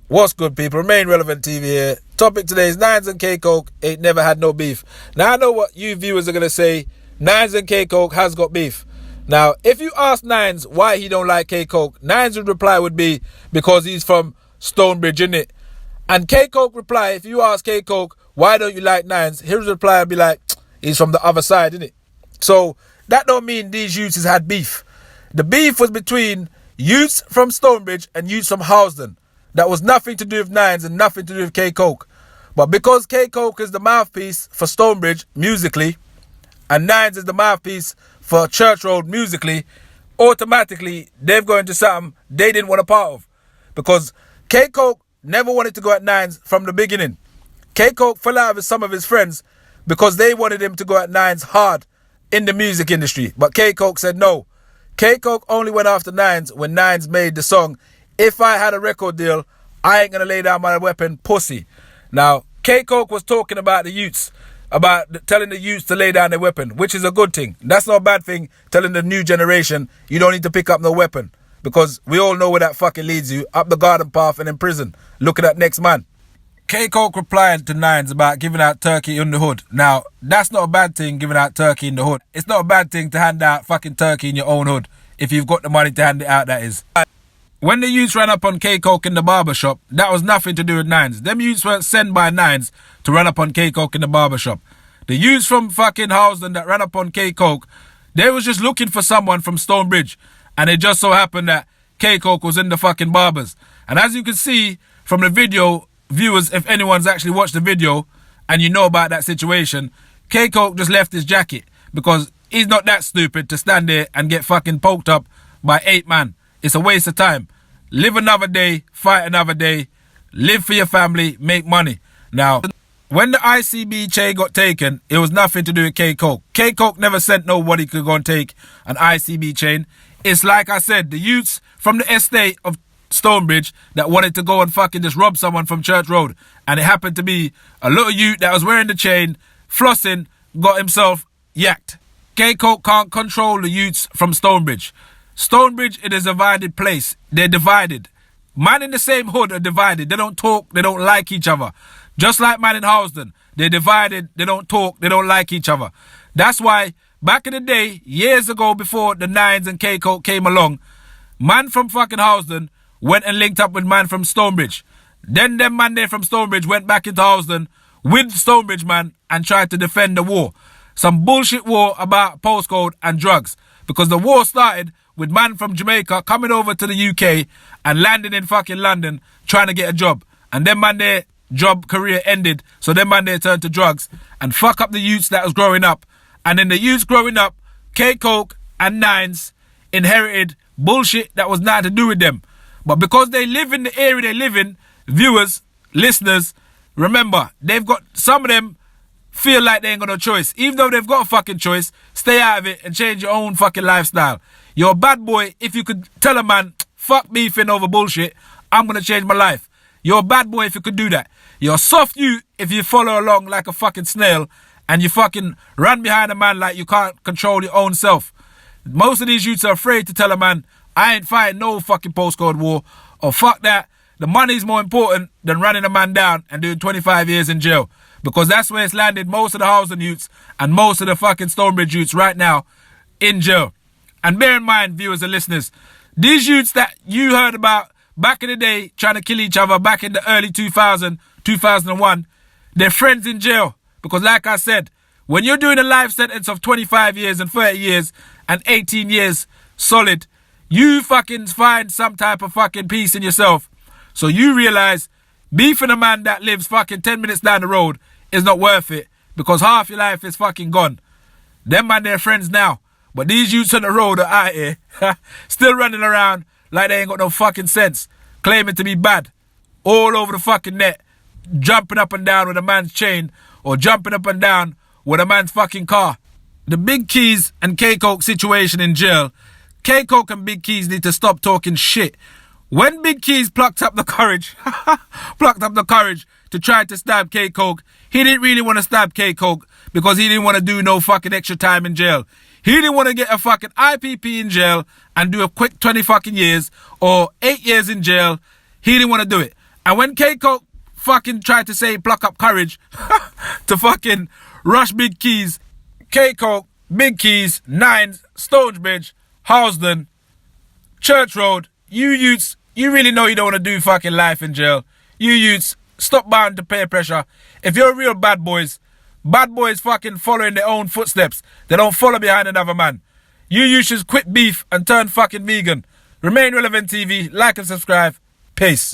What's good, people? Remain Relevant TV here. Topic today is Nines and Koke ain't never had no beef. Now, I know what you viewers are going to say. Nines and Koke has got beef. Now, if you ask Nines why he don't like Koke, Nines' reply would be because he's from Stonebridge, innit? And Koke reply, if you ask Koke, why don't you like Nines? His reply would be like, he's from the other side, innit? So, that don't mean these youths has had beef. The beef was between youths from Stonebridge and youths from Housden. That was nothing to do with Nines and nothing to do with Koke. But because Koke is the mouthpiece for Stonebridge musically, and Nines is the mouthpiece for Church Road musically, automatically they've gone into something they didn't want a part of. Because Koke never wanted to go at Nines from the beginning. Koke fell out with some of his friends because they wanted him to go at Nines hard in the music industry. But Koke said no. Koke only went after Nines when Nines made the song "If I Had a Record Deal, I Ain't Gonna Lay Down My Weapon, Pussy." Now, Koke was talking about the youths, about telling the youths to lay down their weapon, which is a good thing. That's not a bad thing, telling the new generation you don't need to pick up no weapon. Because we all know where that fucking leads you, up the garden path and in prison, looking at next man. Koke replied to Nines about giving out turkey in the hood. Now, that's not a bad thing, giving out turkey in the hood. It's not a bad thing to hand out fucking turkey in your own hood, if you've got the money to hand it out, that is. When the youths ran up on Koke in the barbershop, that was nothing to do with Nines. Them youths weren't sent by Nines to run up on Koke in the barbershop. The youths from fucking Housden that ran up on Koke, they was just looking for someone from Stonebridge. And it just so happened that Koke was in the fucking barbers. And as you can see from the video, viewers, if anyone's actually watched the video and you know about that situation, Koke just left his jacket because he's not that stupid to stand there and get fucking poked up by 8 man. It's a waste of time. Live another day, fight another day, live for your family, make money. Now, when the ICB chain got taken, it was nothing to do with Koke. Koke never sent nobody to go and take an ICB chain. It's like I said, the youths from the estate of Stonebridge that wanted to go and fucking just rob someone from Church Road. And it happened to be a little youth that was wearing the chain, flossing, got himself yacked. Koke can't control the youths from Stonebridge. Stonebridge is a divided place. They're divided. Man in the same hood are divided. They don't talk, they don't like each other. Just like man in Housden. They're divided, they don't talk, they don't like each other. That's why, back in the day, years ago before the Nines and Koke came along, man from fucking Housden went and linked up with man from Stonebridge. Then them man there from Stonebridge went back into Housden with Stonebridge man and tried to defend the war. Some bullshit war about postcode and drugs. Because the war started with man from Jamaica coming over to the UK and landing in fucking London trying to get a job. And then man their job career ended, so then man they turned to drugs and fuck up the youths that was growing up. And in the youths growing up, Koke and Nines inherited bullshit that was nothing to do with them. But because they live in the area they live in, viewers, listeners, remember, they've got, some of them feel like they ain't got no choice. Even though they've got a fucking choice, stay out of it and change your own fucking lifestyle. You're a bad boy if you could tell a man, fuck beefing over bullshit, I'm gonna change my life. You're a bad boy if you could do that. You're a soft you if you follow along like a fucking snail and you fucking run behind a man like you can't control your own self. Most of these youths are afraid to tell a man, I ain't fighting no fucking postcode war, or fuck that, the money's more important than running a man down and doing 25 years in jail. Because that's where it's landed most of the Housden youths and most of the fucking Stonebridge youths right now in jail. And bear in mind, viewers and listeners, these youths that you heard about back in the day trying to kill each other back in the early 2001, they're friends in jail. Because like I said, when you're doing a life sentence of 25 years and 30 years and 18 years solid, you fucking find some type of fucking peace in yourself. So you realize beefing a man that lives fucking 10 minutes down the road is not worth it because half your life is fucking gone. Them man, they're friends now. But these youths on the road are out here still running around like they ain't got no fucking sense, claiming to be bad, all over the fucking net, jumping up and down with a man's chain or jumping up and down with a man's fucking car. The Big Keys and Koke situation in jail, Koke and Big Keys need to stop talking shit. When Big Keys plucked up the courage to try to stab Koke, he didn't really want to stab Koke because he didn't want to do no fucking extra time in jail. He didn't want to get a fucking IPP in jail and do a quick 20 fucking years or 8 years in jail. He didn't want to do it. And when K-Coke fucking tried to say pluck up courage to fucking rush Big Keys, K-Coke, Big Keys, Nines, Stonebridge, Housden, Church Road, you youths, you really know you don't want to do fucking life in jail. You youths, stop bowing to peer pressure. If you're real bad boys fucking following their own footsteps. They don't follow behind another man. You should quit beef and turn fucking vegan. Remain Relevant TV, like and subscribe. Peace.